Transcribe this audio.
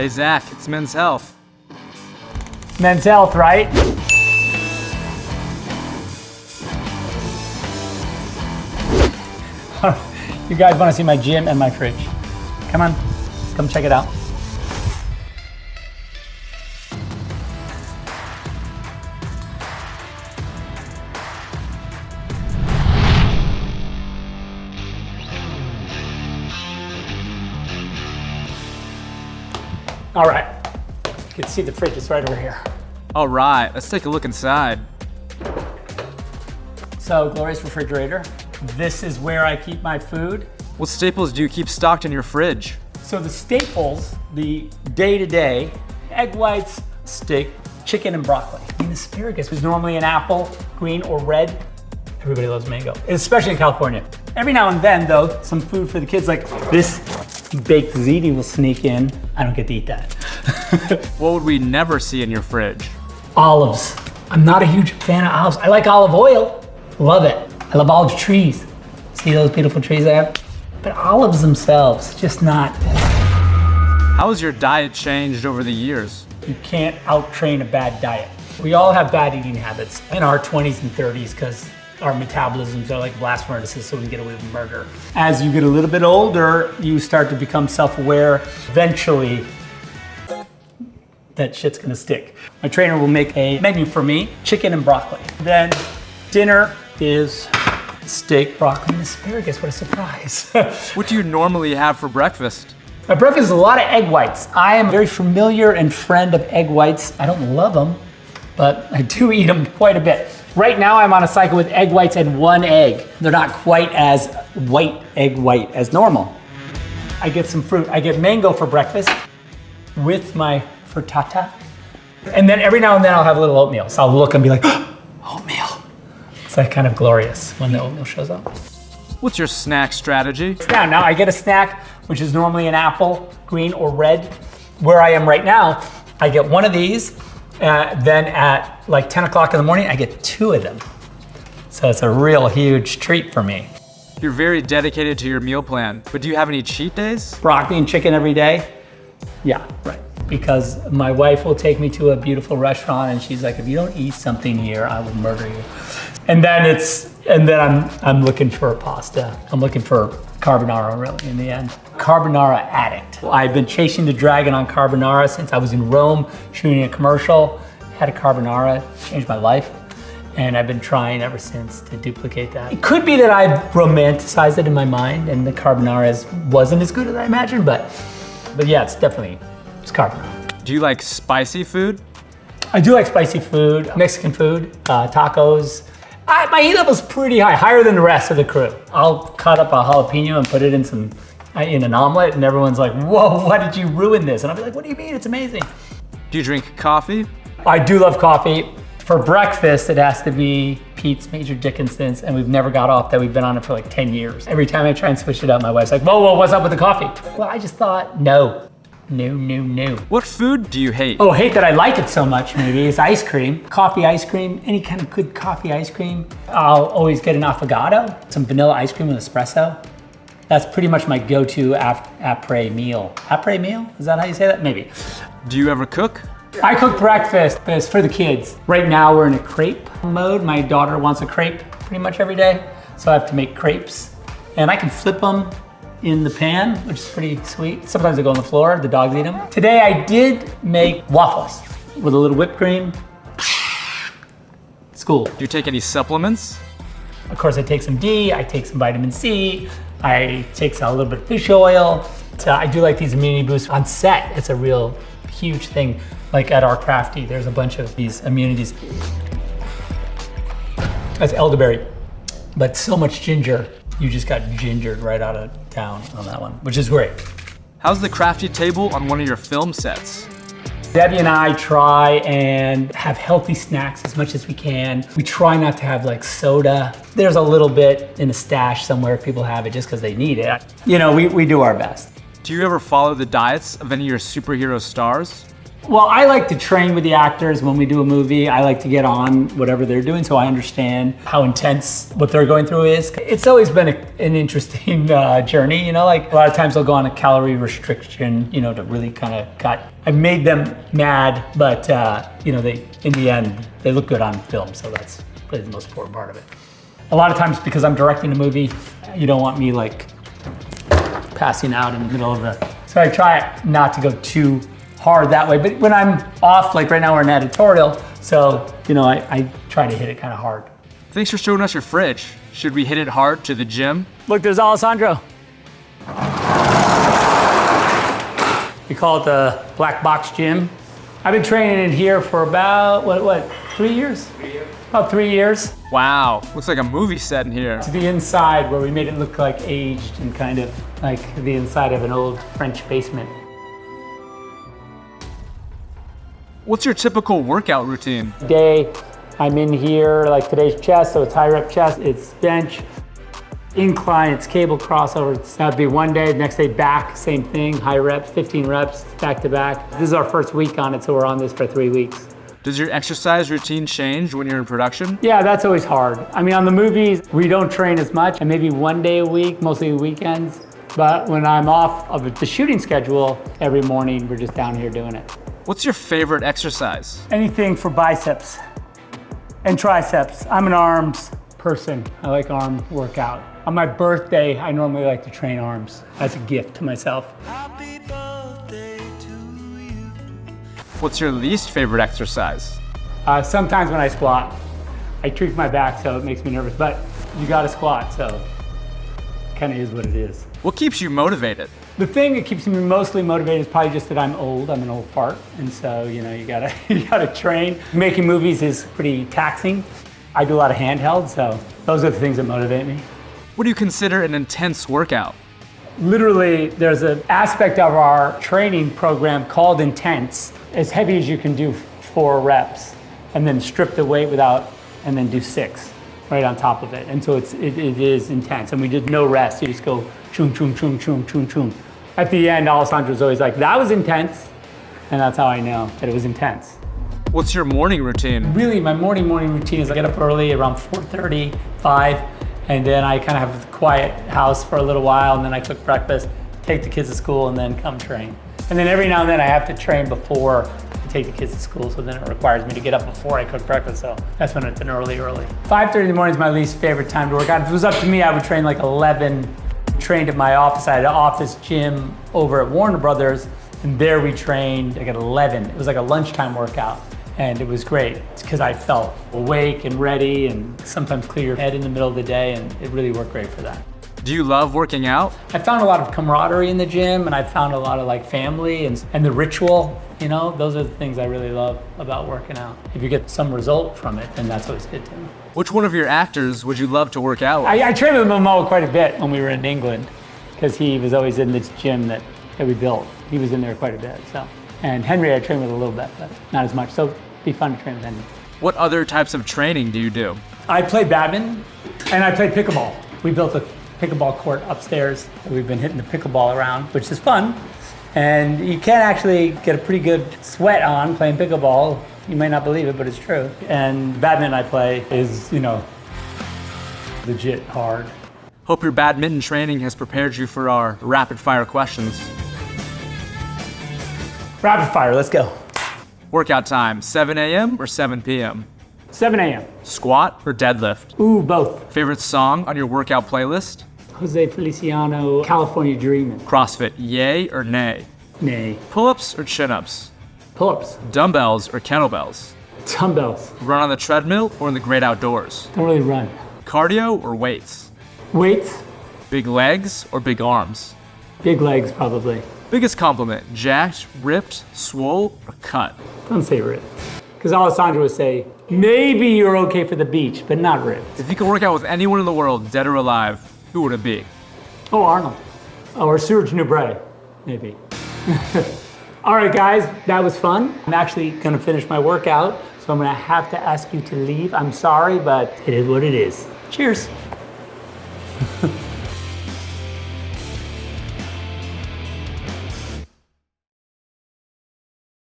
Hey Zach, it's Men's Health. Men's Health, right? You guys want to see my gym and my fridge? Come on, come check it out. All right, you can see the fridge is right over here. All right, let's take a look inside. So, glorious refrigerator. This is where I keep my food. What staples do you keep stocked in your fridge? So the staples, the day-to-day, egg whites, steak, chicken, and broccoli. And asparagus was normally an apple, green or red. Everybody loves mango, especially in California. Every now and then, though, some food for the kids, like this baked ziti will sneak in. I don't get to eat that. What would we never see in your fridge? Olives. I'm not a huge fan of olives. I like olive oil, love it. I love olive trees. See those beautiful trees I have? But olives themselves, just not. How has your diet changed over the years? You can't out-train a bad diet. We all have bad eating habits in our 20s and 30s because our metabolisms are like blast furnaces, so we can get away with murder. As you get a little bit older, you start to become self-aware. Eventually, that shit's gonna stick. My trainer will make a menu for me, chicken and broccoli. Then dinner is steak, broccoli, and asparagus. What a surprise. What do you normally have for breakfast? My breakfast is a lot of egg whites. I am very familiar and friend of egg whites. I don't love them, but I do eat them quite a bit. Right now I'm on a cycle with egg whites and one egg. They're not quite as egg white as normal. I get some fruit. I get mango for breakfast with my frittata. And then every now and then I'll have a little oatmeal. So I'll look and be like, oatmeal. It's like kind of glorious when the oatmeal shows up. What's your snack strategy? Now I get a snack, which is normally an apple, green or red. Where I am right now, I get one of these, then at like 10 o'clock in the morning, I get two of them. So it's a real huge treat for me. You're very dedicated to your meal plan, but do you have any cheat days? Broccoli and chicken every day? Yeah, right. Because my wife will take me to a beautiful restaurant and she's like, if you don't eat something here, I will murder you. And then I'm looking for a pasta. I'm looking for carbonara really in the end. Carbonara addict. I've been chasing the dragon on carbonara since I was in Rome shooting a commercial. Had a carbonara, changed my life. And I've been trying ever since to duplicate that. It could be that I've romanticized it in my mind and the carbonara wasn't as good as I imagined, but yeah, it's carbonara. Do you like spicy food? I do like spicy food, Mexican food, tacos. My heat level's pretty high, higher than the rest of the crew. I'll cut up a jalapeno and put it in an omelet, and everyone's like, whoa, why did you ruin this? And I'll be like, what do you mean? It's amazing. Do you drink coffee? I do love coffee. For breakfast, it has to be Pete's Major Dickinson's, and we've never got off that. We've been on it for like 10 years. Every time I try and switch it up, my wife's like, whoa, what's up with the coffee? Well, I just thought, no. What food do you hate? Oh, hate that I like it so much maybe is ice cream. Coffee ice cream, any kind of good coffee ice cream. I'll always get an affogato, some vanilla ice cream with espresso. That's pretty much my go-to après meal. Après meal? Is that how you say that? Maybe. Do you ever cook? I cook breakfast, but it's for the kids. Right now we're in a crepe mode. My daughter wants a crepe pretty much every day, so I have to make crepes. And I can flip them in the pan, which is pretty sweet. Sometimes they go on the floor, the dogs eat them. Today I did make waffles with a little whipped cream. It's cool. Do you take any supplements? Of course I take some D, I take some vitamin C, I take a little bit of fish oil. So I do like these immunity boosts. On set, it's a real huge thing. Like at our crafty, there's a bunch of these immunities. That's elderberry, but so much ginger. You just got gingered right out of town on that one, which is great. How's the crafty table on one of your film sets? Debbie and I try and have healthy snacks as much as we can. We try not to have like soda. There's a little bit in a stash somewhere if people have it just because they need it. You know, we do our best. Do you ever follow the diets of any of your superhero stars? Well, I like to train with the actors when we do a movie. I like to get on whatever they're doing so I understand how intense what they're going through is. It's always been an interesting journey, you know, like a lot of times they'll go on a calorie restriction, you know, to really kind of cut. I made them mad, but you know, in the end, they look good on film, so that's really the most important part of it. A lot of times because I'm directing a movie, you don't want me like passing out in the middle of the, so I try not to go too hard that way, but when I'm off, like right now we're in editorial, so, you know, I try to hit it kind of hard. Thanks for showing us your fridge. Should we hit it hard to the gym? Look, there's Alessandro. We call it the Black Box Gym. I've been training in here for about, what, 3 years? 3 years. About 3 years. Wow, looks like a movie set in here. To the inside where we made it look like aged and kind of like the inside of an old French basement. What's your typical workout routine? Today, I'm in here, like today's chest, so it's high rep chest, it's bench, incline, it's cable crossover. That'd be one day, next day back, same thing, high reps, 15 reps, back to back. This is our first week on it, so we're on this for 3 weeks. Does your exercise routine change when you're in production? Yeah, that's always hard. I mean, on the movies, we don't train as much, and maybe one day a week, mostly weekends. But when I'm off of the shooting schedule, every morning, we're just down here doing it. What's your favorite exercise? Anything for biceps and triceps. I'm an arms person. I like arm workout. On my birthday, I normally like to train arms as a gift to myself. Happy birthday to you. What's your least favorite exercise? Sometimes when I squat, I tweak my back so it makes me nervous, but you gotta squat, so it kind of is what it is. What keeps you motivated? The thing that keeps me mostly motivated is probably just that I'm old. I'm an old fart, and so you know you gotta train. Making movies is pretty taxing. I do a lot of handheld, so those are the things that motivate me. What do you consider an intense workout? Literally, there's an aspect of our training program called intense. As heavy as you can do 4 reps, and then strip the weight without, and then do 6 right on top of it. And so it is intense, and we did no rest. You just go choom, choom, choom, choom, choom, choom. At the end, Alessandro's always like, that was intense. And that's how I know that it was intense. What's your morning routine? Really, my morning routine is I get up early, around 4:30, 5, and then I kind of have a quiet house for a little while, and then I cook breakfast, take the kids to school, and then come train. And then every now and then I have to train before I take the kids to school, so then it requires me to get up before I cook breakfast, so that's when it's an early. 5:30 in the morning is my least favorite time to work out. If it was up to me, I would train like 11, trained at my office. I had an office gym over at Warner Brothers, and there we trained like at 11. It was like a lunchtime workout, and it was great. It's because I felt awake and ready, and sometimes clear your head in the middle of the day, and it really worked great for that. Do you love working out? I found a lot of camaraderie in the gym, and I found a lot of like family and the ritual, you know, those are the things I really love about working out. If you get some result from it, then that's always good too. Which one of your actors would you love to work out with? I trained with Momo quite a bit when we were in England, because he was always in this gym that we built. He was in there quite a bit, so. And Henry I trained with a little bit, but not as much, so it'd be fun to train with Henry. What other types of training do you do? I play badminton, and I play pickleball. We built a pickleball court upstairs. We've been hitting the pickleball around, which is fun. And you can actually get a pretty good sweat on playing pickleball. You might not believe it, but it's true. And badminton I play is, you know, legit hard. Hope your badminton training has prepared you for our rapid fire questions. Rapid fire, let's go. Workout time, 7 a.m. or 7 p.m.? 7 a.m. Squat or deadlift? Ooh, both. Favorite song on your workout playlist? Jose Feliciano, California Dreamin'. CrossFit, yay or nay? Nay. Pull-ups or chin-ups? Pull-ups. Dumbbells or kettlebells? Dumbbells. Run on the treadmill or in the great outdoors? Don't really run. Cardio or weights? Weights. Big legs or big arms? Big legs, probably. Biggest compliment, jacked, ripped, swole, or cut? Don't say ripped. Because Alessandro would say, maybe you're okay for the beach, but not ripped. If you could work out with anyone in the world, dead or alive, who would it be? Oh, Arnold. Or Serge Nubret, maybe. All right, guys, that was fun. I'm actually gonna finish my workout, so I'm gonna have to ask you to leave. I'm sorry, but it is what it is. Cheers.